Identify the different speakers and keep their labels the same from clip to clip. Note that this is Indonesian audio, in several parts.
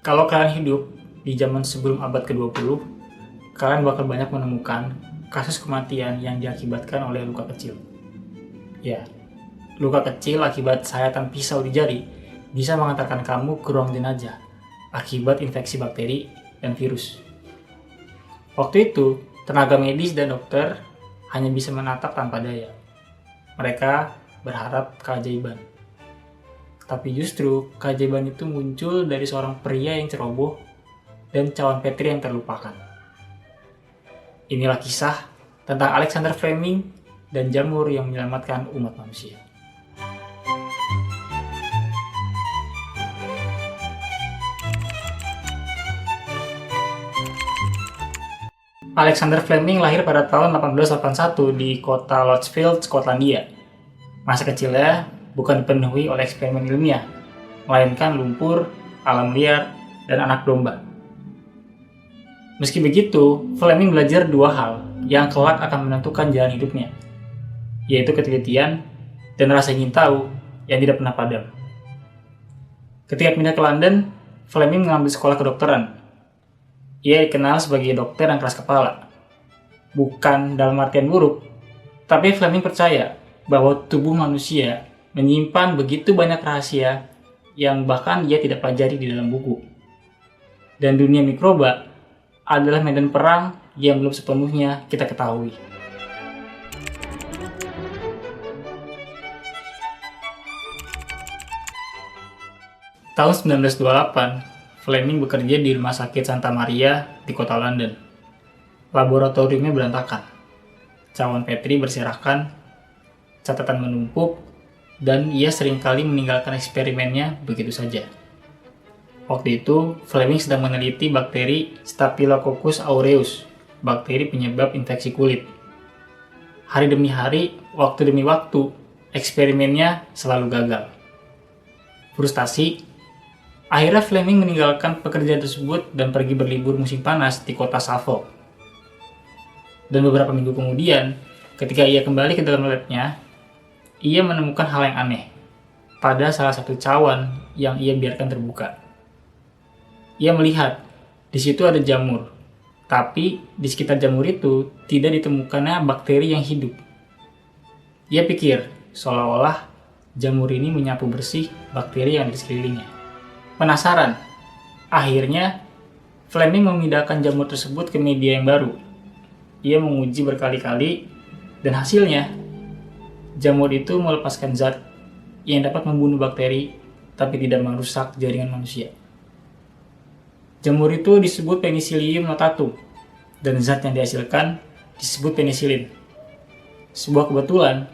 Speaker 1: Kalau kalian hidup di zaman sebelum abad ke-20, kalian bakal banyak menemukan kasus kematian yang diakibatkan oleh luka kecil. Ya, luka kecil akibat sayatan pisau di jari bisa mengantarkan kamu ke ruang jenazah akibat infeksi bakteri dan virus. Waktu itu, tenaga medis dan dokter hanya bisa menatap tanpa daya. Mereka berharap keajaiban. Tapi justru keajaiban itu muncul dari seorang pria yang ceroboh dan cawan Petri yang terlupakan. Inilah kisah tentang Alexander Fleming dan jamur yang menyelamatkan umat manusia. Alexander Fleming lahir pada tahun 1881 di kota Lichfield, Skotlandia. Masa kecilnya bukan dipenuhi oleh eksperimen ilmiah, melainkan lumpur, alam liar, dan anak domba. Meski begitu, Fleming belajar dua hal yang kelak akan menentukan jalan hidupnya, yaitu ketelitian dan rasa ingin tahu yang tidak pernah padam. Ketika pindah ke London, Fleming mengambil sekolah kedokteran. Ia dikenal sebagai dokter yang keras kepala. Bukan dalam artian buruk, tapi Fleming percaya bahwa tubuh manusia menyimpan begitu banyak rahasia yang bahkan ia tidak pelajari di dalam buku. Dan dunia mikroba adalah medan perang yang belum sepenuhnya kita ketahui. Tahun 1928, Fleming bekerja di Rumah Sakit Santa Maria di kota London. Laboratoriumnya berantakan. Cawan Petri berserakan, catatan menumpuk, dan ia seringkali meninggalkan eksperimennya begitu saja. Waktu itu, Fleming sedang meneliti bakteri Staphylococcus aureus, bakteri penyebab infeksi kulit. Hari demi hari, waktu demi waktu, eksperimennya selalu gagal. Frustasi, akhirnya Fleming meninggalkan pekerjaan tersebut dan pergi berlibur musim panas di kota Suffolk. Dan beberapa minggu kemudian, ketika ia kembali ke dalam labnya, ia menemukan hal yang aneh pada salah satu cawan yang ia biarkan terbuka. Ia melihat di situ ada jamur, tapi di sekitar jamur itu tidak ditemukannya bakteri yang hidup. Ia pikir seolah-olah jamur ini menyapu bersih bakteri yang di sekelilingnya. Penasaran, akhirnya Fleming memindahkan jamur tersebut ke media yang baru. Ia menguji berkali-kali, dan hasilnya, jamur itu melepaskan zat yang dapat membunuh bakteri, tapi tidak merusak jaringan manusia. Jamur itu disebut Penicillium notatum, dan zat yang dihasilkan disebut penisilin. Sebuah kebetulan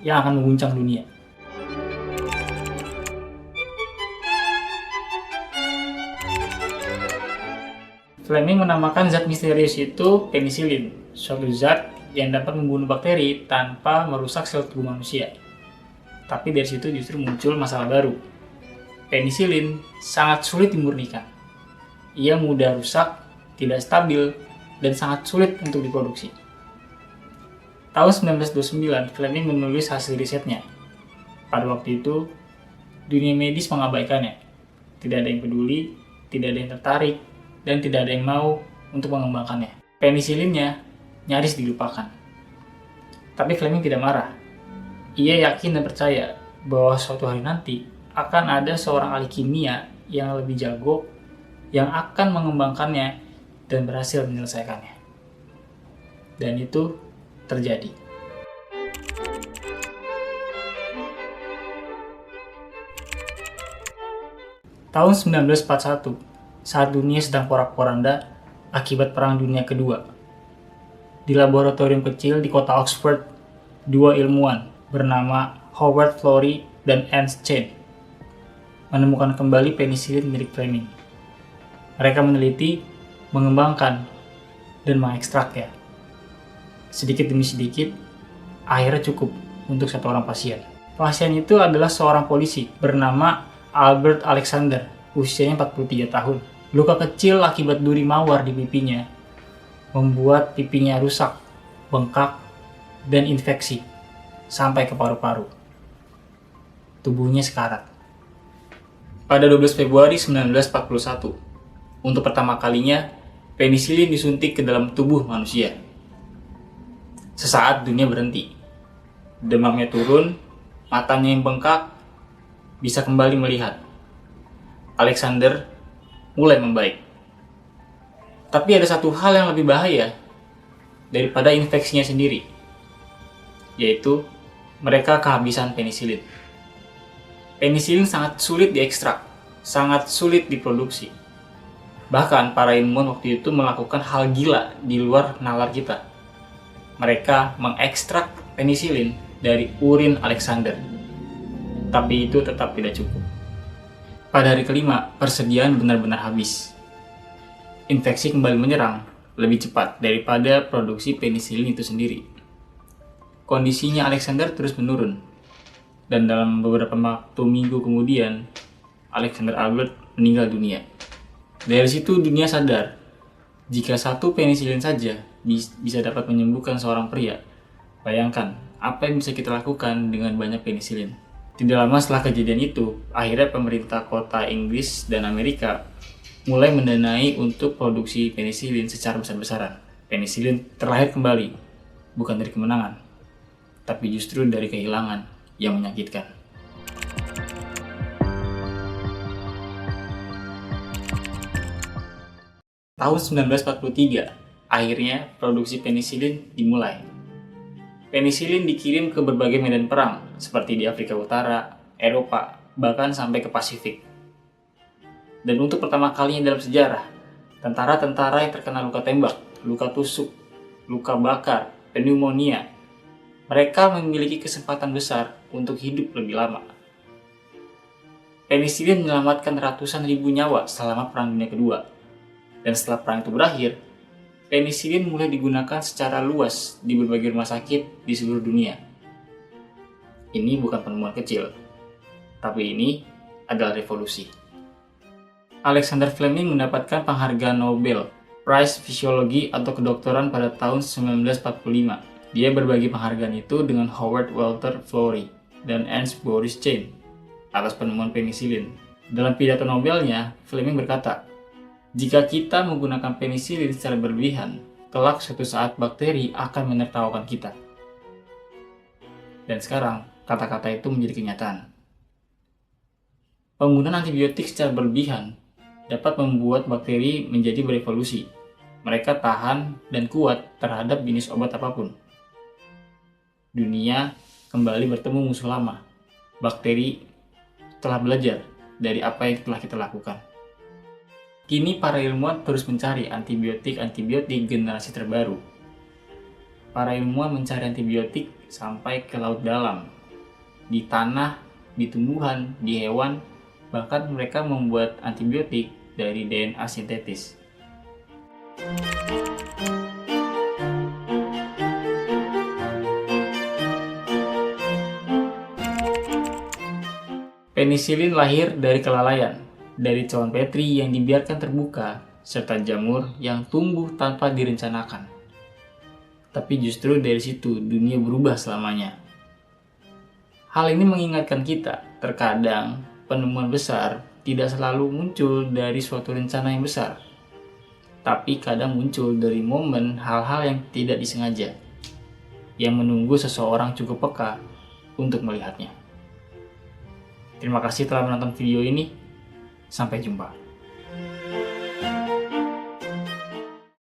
Speaker 1: yang akan mengguncang dunia. Fleming menamakan zat misterius itu penisilin, suatu zat yang dapat membunuh bakteri tanpa merusak sel tubuh manusia. Tapi dari situ justru muncul masalah baru. Penisilin sangat sulit dimurnikan. Ia mudah rusak, tidak stabil, dan sangat sulit untuk diproduksi. Tahun 1929, Fleming menulis hasil risetnya. Pada waktu itu, dunia medis mengabaikannya. Tidak ada yang peduli, tidak ada yang tertarik, dan tidak ada yang mau untuk mengembangkannya. Penisilinnya nyaris dilupakan. Tapi Fleming tidak marah. Ia yakin dan percaya bahwa suatu hari nanti akan ada seorang ahli kimia yang lebih jago yang akan mengembangkannya dan berhasil menyelesaikannya. Dan itu terjadi. Tahun 1941, saat dunia sedang porak-poranda akibat Perang Dunia Kedua. Di laboratorium kecil di kota Oxford, dua ilmuwan bernama Howard Florey dan Ernst Chain menemukan kembali penisilin milik Fleming. Mereka meneliti, mengembangkan, dan mengekstraknya. Sedikit demi sedikit, akhirnya cukup untuk satu orang pasien. Pasien itu adalah seorang polisi bernama Albert Alexander, usianya 43 tahun. Luka kecil akibat duri mawar di pipinya membuat pipinya rusak, bengkak, dan infeksi sampai ke paru-paru. Tubuhnya sekarat. Pada 12 Februari 1941, untuk pertama kalinya, penisilin disuntik ke dalam tubuh manusia. Sesaat dunia berhenti. Demamnya turun, matanya yang bengkak, bisa kembali melihat. Alexander mulai membaik. Tapi ada satu hal yang lebih bahaya daripada infeksinya sendiri, yaitu mereka kehabisan penisilin. Penisilin sangat sulit diekstrak, sangat sulit diproduksi. Bahkan para ilmuwan waktu itu melakukan hal gila di luar nalar kita. Mereka mengekstrak penisilin dari urin Alexander. Tapi itu tetap tidak cukup. Pada hari kelima, persediaan benar-benar habis. Infeksi kembali menyerang lebih cepat daripada produksi penisilin itu sendiri. Kondisinya Alexander terus menurun. Dan dalam beberapa minggu kemudian, Alexander Albert meninggal dunia. Dari situ dunia sadar, jika satu penisilin saja bisa dapat menyembuhkan seorang pria. Bayangkan, apa yang bisa kita lakukan dengan banyak penisilin. Tidak lama setelah kejadian itu, akhirnya pemerintah kota Inggris dan Amerika mulai mendanai untuk produksi penisilin secara besar-besaran. Penisilin terlahir kembali, bukan dari kemenangan, tapi justru dari kehilangan yang menyakitkan. Tahun 1943, akhirnya produksi penisilin dimulai. Penisilin dikirim ke berbagai medan perang, seperti di Afrika Utara, Eropa, bahkan sampai ke Pasifik. Dan untuk pertama kalinya dalam sejarah, tentara-tentara yang terkena luka tembak, luka tusuk, luka bakar, pneumonia, mereka memiliki kesempatan besar untuk hidup lebih lama. Penisilin menyelamatkan ratusan ribu nyawa selama Perang Dunia Kedua. Dan setelah perang itu berakhir, penisilin mulai digunakan secara luas di berbagai rumah sakit di seluruh dunia. Ini bukan penemuan kecil, tapi ini adalah revolusi. Alexander Fleming mendapatkan penghargaan Nobel Prize Fisiologi atau kedokteran pada tahun 1945. Dia berbagi penghargaan itu dengan Howard Walter Florey dan Ernst Boris Chain atas penemuan penisilin. Dalam pidato Nobelnya, Fleming berkata, "Jika kita menggunakan penisilin secara berlebihan, kelak suatu saat bakteri akan menertawakan kita." Dan sekarang, kata-kata itu menjadi kenyataan. Penggunaan antibiotik secara berlebihan dapat membuat bakteri menjadi berevolusi. Mereka tahan dan kuat terhadap jenis obat apapun. Dunia kembali bertemu musuh lama. Bakteri telah belajar dari apa yang telah kita lakukan. Kini para ilmuwan terus mencari antibiotik generasi terbaru. Para ilmuwan mencari antibiotik sampai ke laut dalam, di tanah, di tumbuhan, di hewan, bahkan mereka membuat antibiotik dari DNA sintetis. Penisilin lahir dari kelalaian, dari cawan Petri yang dibiarkan terbuka, serta jamur yang tumbuh tanpa direncanakan. Tapi justru dari situ dunia berubah selamanya. Hal ini mengingatkan kita, terkadang penemuan besar tidak selalu muncul dari suatu rencana yang besar, tapi kadang muncul dari momen hal-hal yang tidak disengaja, yang menunggu seseorang cukup peka untuk melihatnya. Terima kasih telah menonton video ini. Sampai jumpa.